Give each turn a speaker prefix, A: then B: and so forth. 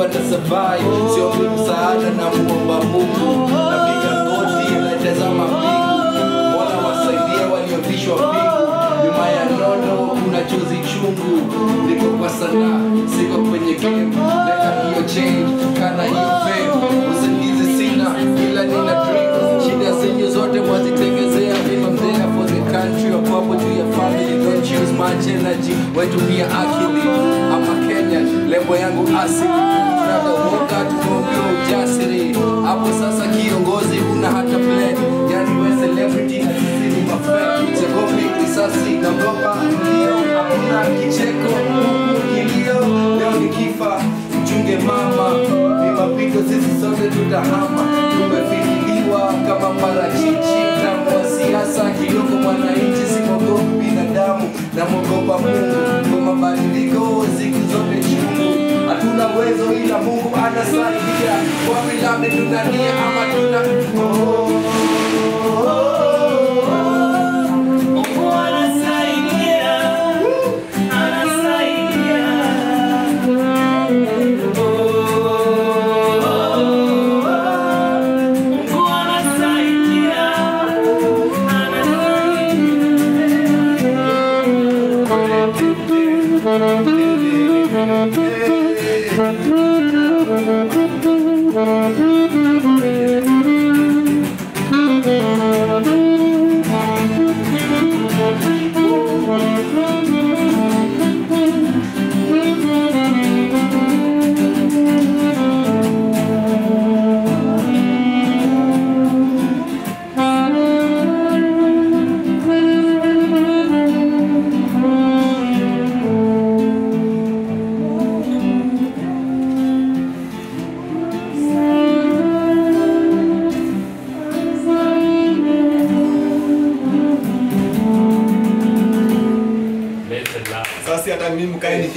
A: wana survive. Sio msaada na muomba Mungu. Napiga goti natazama mbingu. Mola wasaidia waliovishwa mbingu. Nyuma ya nono kuna chozi chungu. Niko kwa sanaa, siko kwenye game. Leta hiyo change, kana hiyo fame. Usingizi sina, ila nina dream. Shida zenyu zote mwazitengezea. I'm there for the country, a purple to your family. Don't use much energy, wetumia akili. I'm a Kenyan, lebo yangu asili. Tunataka tuombe ujasiri. Hapo sasa kiongozi una hata plan. Yani we celebrity na sisi ni mafan. Sekopi kisasi na ngopa ndio. Hakuna kicheko, kilio. Leo nikifa, mchunge mama. Ni mapigo sisi sote tutahama. Tumefikiliwa kama parachichi. Mtambo wa siasa, kidogo mwananchi. Simogopi binadamu na mwogopa Mungu. Kwa mabadiliko siku zote chungu. Hatuna uwezo ila Mungu anasaidia. Kwa milame tunania ama tuna
B: Mungu anasaidia. Anasaidia. Mungu anasaidia.
C: Sasa hata mimi mkae